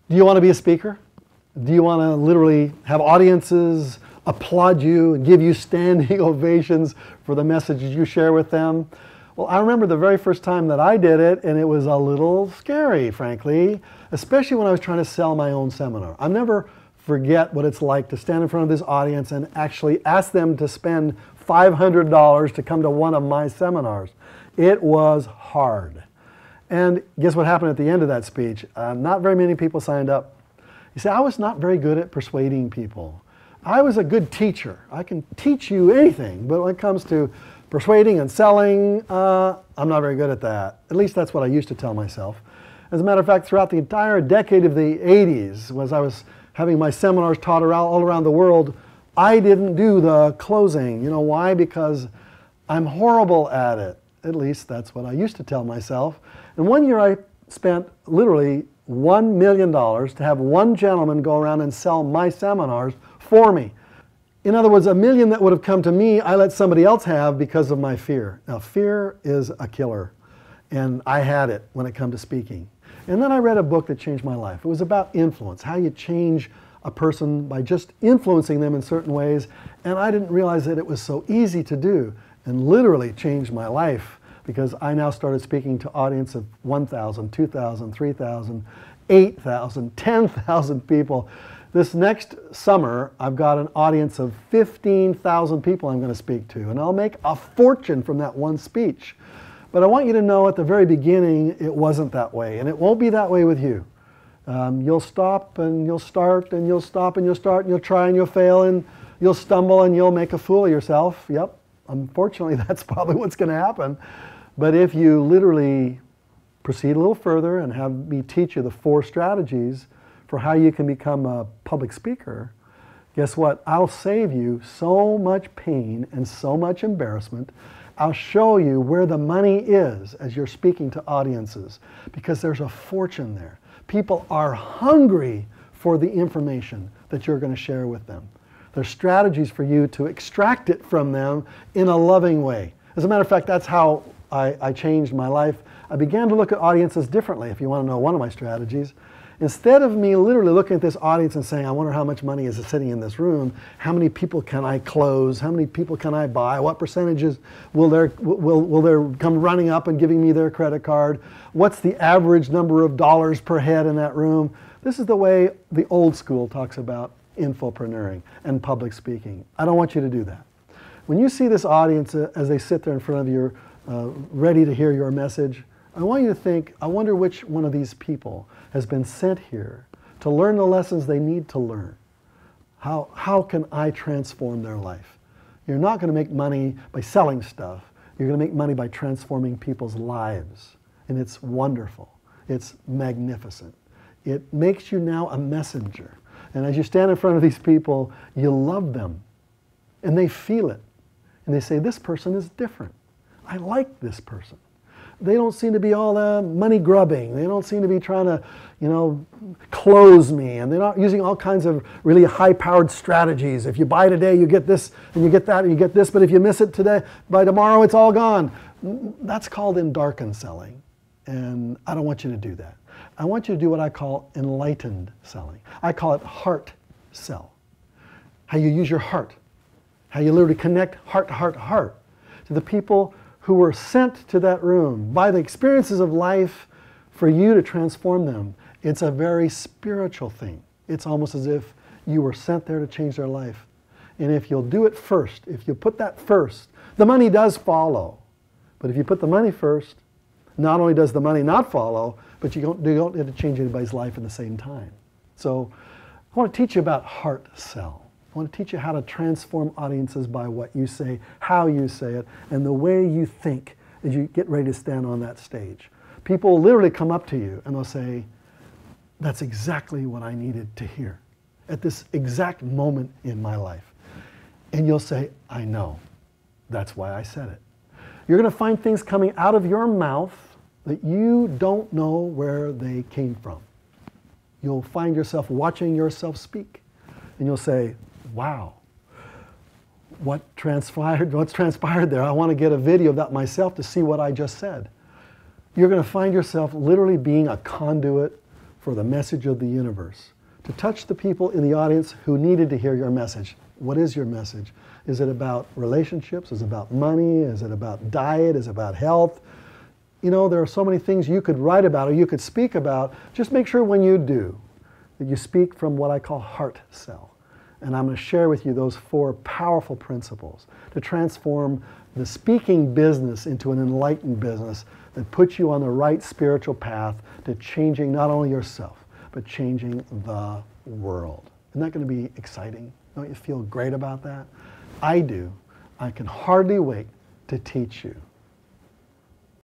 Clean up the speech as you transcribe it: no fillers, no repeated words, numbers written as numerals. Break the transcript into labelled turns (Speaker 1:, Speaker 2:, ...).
Speaker 1: Do you want to be a speaker? Do you want to literally have audiences applaud you and give you standing ovations for the messages you share with them? Well, I remember the very first time that I did it, and it was a little scary, frankly, especially when I was trying to sell my own seminar. I'll never forget what it's like to stand in front of this audience and actually ask them to spend $500 to come to one of my seminars. It was hard. And guess what happened at the end of that speech? Not very many people signed up. You see, I was not very good at persuading people. I was a good teacher. I can teach you anything, but when it comes to persuading and selling, I'm not very good at that. At least that's what I used to tell myself. As a matter of fact, throughout the entire decade of the 80s, as I was having my seminars taught all around the world, I didn't do the closing. You know why? Because I'm horrible at it. At least that's what I used to tell myself. And one year I spent literally $1 million to have one gentleman go around and sell my seminars for me. In other words, $1 million that would have come to me, I let somebody else have because of my fear. Now, fear is a killer, and I had it when it came to speaking. And then I read a book that changed my life. It was about influence, how you change a person by just influencing them in certain ways, and I didn't realize that it was so easy to do, and literally changed my life, because I now started speaking to audience of 1,000, 2,000, 3,000, 8,000, 10,000 people. This next summer, I've got an audience of 15,000 people I'm going to speak to, and I'll make a fortune from that one speech. But I want you to know at the very beginning, it wasn't that way, and it won't be that way with you. You'll stop, and you'll start, and you'll stop, and you'll start, and you'll try, and you'll fail, and you'll stumble, and you'll make a fool of yourself. Yep, unfortunately, that's probably what's going to happen. But if you literally proceed a little further and have me teach you the 4 strategies for how you can become a public speaker, guess what? I'll save you so much pain and so much embarrassment. I'll show you where the money is as you're speaking to audiences, because there's a fortune there. People are hungry for the information that you're going to share with them. There's strategies for you to extract it from them in a loving way. As a matter of fact, that's how I changed my life. I began to look at audiences differently, if you want to know one of my strategies. Instead of me literally looking at this audience and saying, I wonder how much money is sitting in this room, how many people can I close, how many people can I buy, what percentages will there come running up and giving me their credit card, what's the average number of dollars per head in that room. This is the way the old school talks about infopreneuring and public speaking. I don't want you to do that. When you see this audience as they sit there in front of you, ready to hear your message, I want you to think, I wonder which one of these people has been sent here to learn the lessons they need to learn. How can I transform their life? You're not going to make money by selling stuff. You're going to make money by transforming people's lives. And it's wonderful. It's magnificent. It makes you now a messenger. And as you stand in front of these people, you love them. And they feel it. And they say, this person is different. I like this person. They don't seem to be all money grubbing. They don't seem to be trying to, close me. And they're not using all kinds of really high-powered strategies. If you buy today, you get this, and you get that, and you get this. But if you miss it today, by tomorrow, it's all gone. That's called endarkened selling. And I don't want you to do that. I want you to do what I call enlightened selling. I call it heart sell. How you use your heart. How you literally connect heart to heart to heart to the people who were sent to that room by the experiences of life for you to transform them. It's a very spiritual thing. It's almost as if you were sent there to change their life. And if you'll do it first, if you put that first, the money does follow. But if you put the money first, not only does the money not follow, but you don't get to change anybody's life at the same time. So I want to teach you about heart sell. I want to teach you how to transform audiences by what you say, how you say it, and the way you think as you get ready to stand on that stage. People will literally come up to you and they'll say, that's exactly what I needed to hear at this exact moment in my life. And you'll say, I know. That's why I said it. You're going to find things coming out of your mouth that you don't know where they came from. You'll find yourself watching yourself speak. And you'll say, wow, what's transpired there? I want to get a video of that myself to see what I just said. You're going to find yourself literally being a conduit for the message of the universe, to touch the people in the audience who needed to hear your message. What is your message? Is it about relationships? Is it about money? Is it about diet? Is it about health? You know, there are so many things you could write about or you could speak about. Just make sure when you do that you speak from what I call heart cell. And I'm going to share with you those 4 powerful principles to transform the speaking business into an enlightened business that puts you on the right spiritual path to changing not only yourself, but changing the world. Isn't that going to be exciting? Don't you feel great about that? I do. I can hardly wait to teach you.